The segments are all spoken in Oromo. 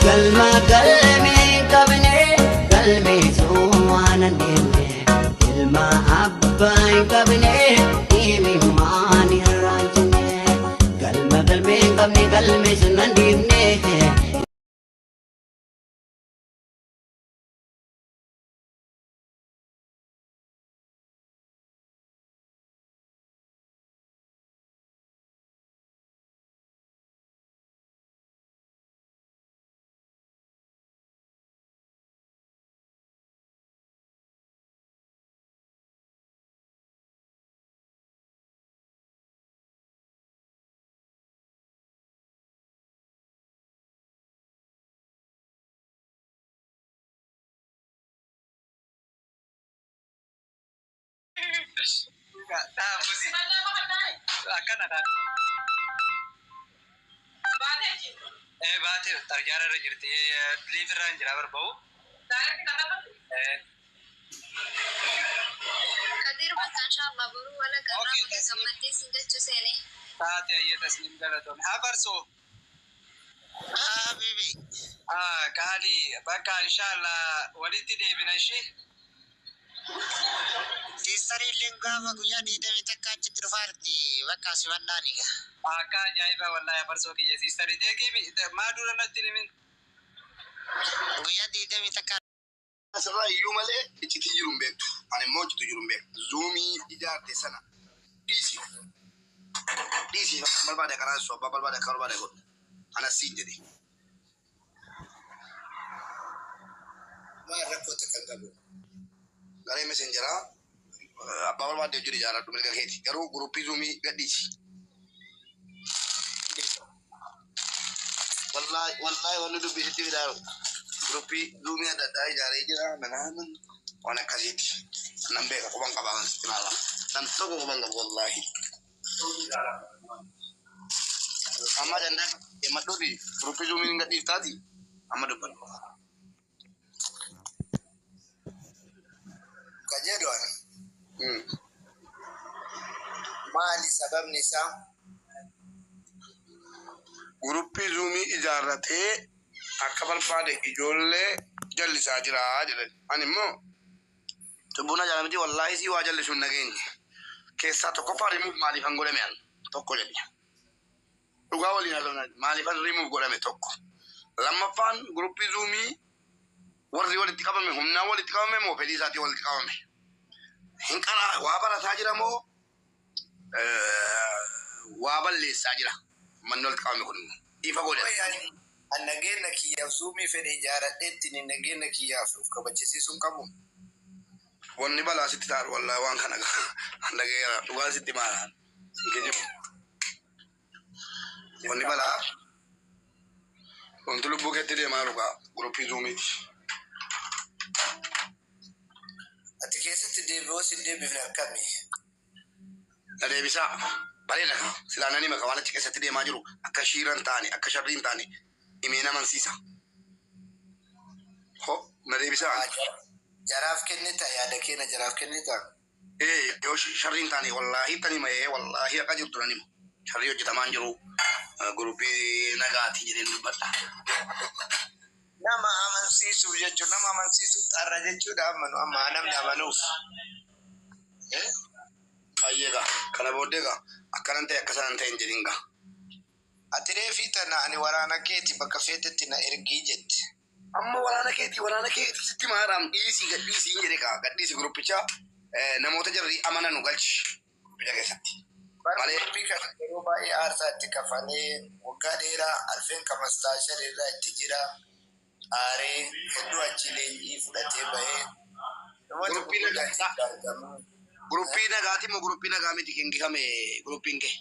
قلما قلمي قبني قلبي سوانا نيمي كلمة أباي قبني إيمي ماني راجني قلما قلبي قبني قلبي سنان نيمي باتي ترجع رجعتي ليف رانج رابر بو كثير بس إن شاء الله برو ولا كرام كمتي سنجت سيني تاتي أيه تسليم قالتون حبرسو حبيبي كالي بقى إن شاء الله ولدي دي بنشي تيسري لينغا وغيا دي دي تكاچ ترفارتي بقى سوالاني كا جايبا والله يا برسو كي تيسري دي كي ما دورنا تنين غيا دي دي تكا أسرع يوم عليه إتي تجرم بيت أنا موت تجرم بيت زومي إدار تسنة ديسي بل بعد كلام سو بل بعد كلام بعد يقول أنا سيجدي ما ركوت كذابو غالي مسنجرا بل بعد يجري جارا تملك هيتي كرو غروبي زومي قديش والله ولدو بيجي دارو grupi zumi ada dai jare jira menahan ona kasiti nambe ka kubang kabangan kinala dan togo kubang wallahi amma janda e madodi grupi zumi ngati tadi amma do ban kajedwan mali sabab nisa grupi zumi ijarate akabal pade ijolle jalli sajira ajale animo tubuna jalamti wallahi si wajalle sunna geni kessa to ko pare mu mali fangole men tokko jadi uga wali na mali fan remove gole me tokko lamma fan groupe zumi warri wali tikaba me humna wali tikaba me mo fedi sati wali tikaba me hinkara wa bara sajira mo wa balle sajira manol tikaba me kun ifa gole annagena ki yazumi fede jara dettini nagena ki yafu ko bacci sun kabu wonni bala sitar wallahi wan kana annagena duwa sitti mara sinkeje wonni bala on tulu bukete de maruka grupi zumi atikese tide bosi de bifna kami ade bisa balena silana ni maka wala tikese tide majuru akashiran tani akasharin tani imena man sisa ho nade bisa jaraf kennita ya dakena jaraf kennita yo sharin tani wallahi tani may wallahi akajur turani shariyo jitamanjuru grupi nagati jirin badda nama aman sisu jechu nama aman sisu tarajechu da amanu amma nam da amanu ayega kala bodega akarante akasante injiringa atire fitana ani warana keti baka fetetti na ergijet amma warana keti sitti maram disi gadisi injireka gadisi grupicha namota jarri amana no galchi bidaga satti male bika roba e arsa tikafale ugadera alfen kamastasha reza tijira are hedu achilenji fudate bae grupina gati mo grupina gami dikengi kame grupinge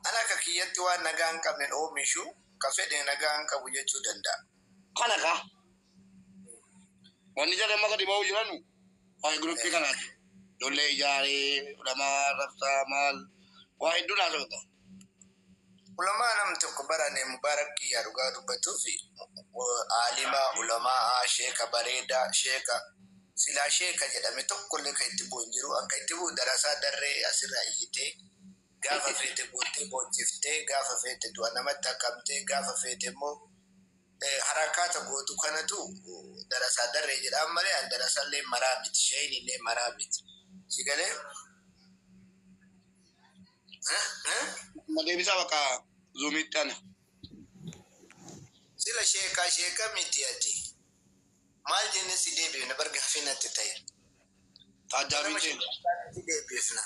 ana ka kiyatti wa nagan ka men o mishu ka fede nagan ka buje danda kana ka woni jare maka di bawu jiranu ay grupi kana dole jare ulama rafta mal wa iduna sota ulama nam to ko barane mubaraki ya ruga dubatufi alima ulama sheka bareda sheka sila sheka jada me tokkolle kay tibo njiru an kay tibo darasa darre asira yite gafa fete bote botifte gafa fete do anamata kamte gafa fete mo harakata gootu kanatu darasaa darree jedhaan malee an darasaallee maraa miti shayni illee maraa miti si galee madeebisa bakka zuumitti ana sila sheeka miti ati maal jenne si deebiifna bargaafinatti ta'e taajaabiin si deebiifna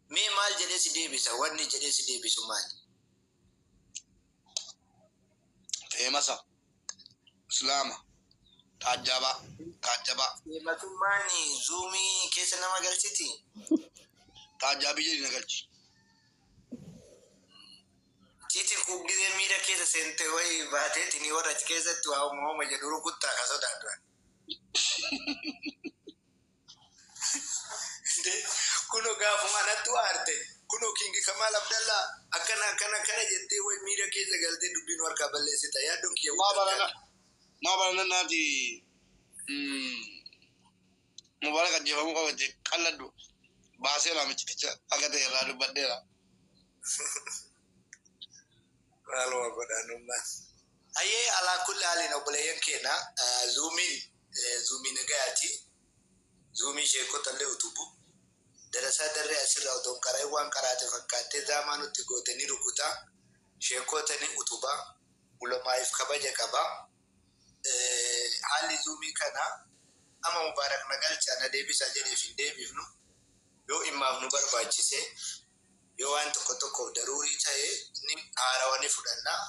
mee maal jedhee si deebisa wanni jedhee si deebisu maali teemasa islaama taajaba teematummaani zuumii keessa nama galchiti taajaabii jedhi na galchi Titi kuggizee miira keessa seente wayi baateeti ni warra achi keessatti waa uumama jedhu rukuttaa ka sodaatu kuno gaafuma anattu aarte kuno kingi Kamal Abdallah akkana jettee wayi miira keessa galtee dubbiin harkaa balleessita yaaddoon kiyya maa barana naati mubarak ajjeefamuu qabate qalladhu baasee laamichiticha akka ta'e irraa dubbadheera Alwa godhanummaa ayyee alaa kulli haalin obboleeyyan keenya zuumiin gayaati zuumii sheekotallee utubu darasaa darree asirraa otoon karaa waan karaate fakkaattee zaamaa nutti gootanii rukutaa sheekotanii utubaa ulamaa'if kabaja qabaa haalli zuumii kana ama mubaarak na galchaa na deebisaa jedheef hin deebifnu yoo immaaf nu barbaachise yoo waan tokko daruurii ta'e ni haarawanii fudhannaa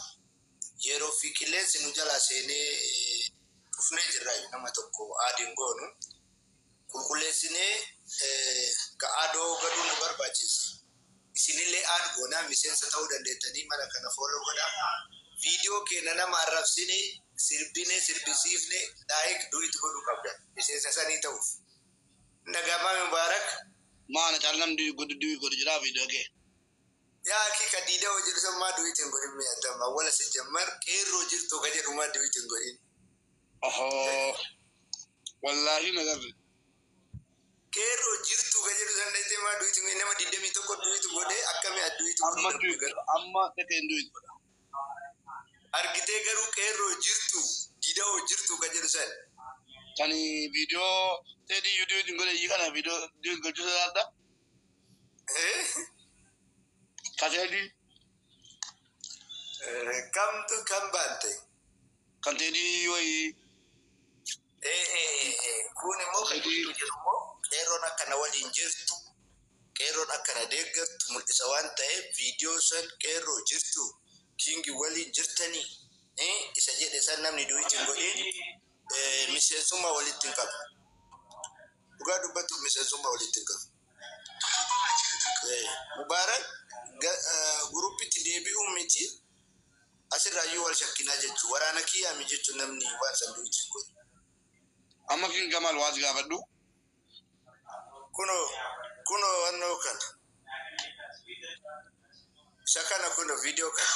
yeroo fi qilleensi nu jalaa seenee dhufnee jirra nama tokko aadiin goonu qulqulleessinee ga'aadoo gaduu nu barbaachisa isinillee aad goonaa miseensa ta'uu dandeettanii mana kana fooloo godhaa viidiyoo keenya nama arrabsine sirbine sirbisiifne daa'ik du'itti godhuu qabdan miseensa sanii ta'uuf nagamaa mubaarak maana caallam du'i godhu jiraa viidiyoo kee yaa hakika diida hojii sammaa du'itti hin godhin mi'aatama wala si jammar qeerroo jirtu ka jedhu maa du'itti hin godhin wallaahi nagarre qeerroo jirtu ka jedhu san dhaytee maa du'itti hin nama 21 du'itti godhee akkami addu'itti amma dhaqee du'itti godha argitee garuu qeerroo jirtu diida jirtu ka jedhu san kani viidiyoo teedii yuudiyoo hin godhe yi kana viidiyoo du'itti gochuu sodaadha Kasedi kamtu kambante kantedi yoi kuni mo kadi jirmo keron akana wali jirtu keron akana degertu mulisa wanta video san kero jirtu kingi wali jirtani isa jede san namni duiti godin misesuma wali tinkap uga dubatu misesuma wali tinkap mubarak gurupitti deebi'uun miti asirraayyuu wal shakkinaa jechuun waraana kiyyaami jechuun namni waan sanduuchi godhu. Amma kin Kamal waas gaafadhu. Kuno wannoo kana. Isa kana kuno viidiyoo kana.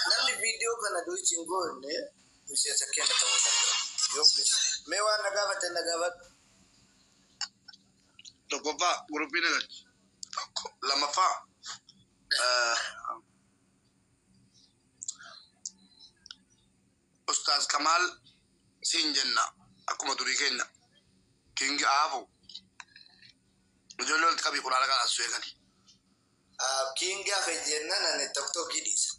Namni viidiyoo kana du'ichi hin goone miseensa keenya ta'uu danda'a. Yoo mee waan na gaafate tokkoffaa guruppii na galchi. Lammaffaa Ustaaz Kamal siin jenna akkuma durii keenya kingi aafu ijoollee walitti qabii quraana kana as eegani. Kingi hafe jenna nani tokko kidisa.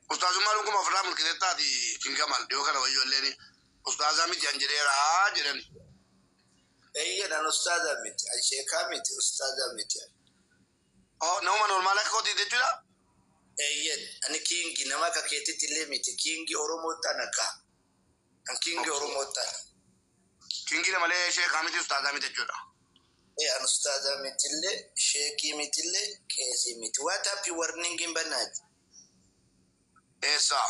Ustaazummaan kuma ofirraa mul'iteettaati kingi Kamal dhiyoo kana ijoolleen ustaazaa miti an jedheeraa jedhani. Eeyyan ustaazaa miti an sheekaa miti ustaazaa miti. Nama normaala akka kooti jechuudha. Eeyyan ani kingi nama akka keetitti illee miti kingi Oromoo tanaka. An kingi Oromoo tana. Kingi malee sheekaa miti ustaazaa miti jechuudha. An ustaazaa miti illee sheekii miti illee qeesii miti. What happy warning in banaati? Esa.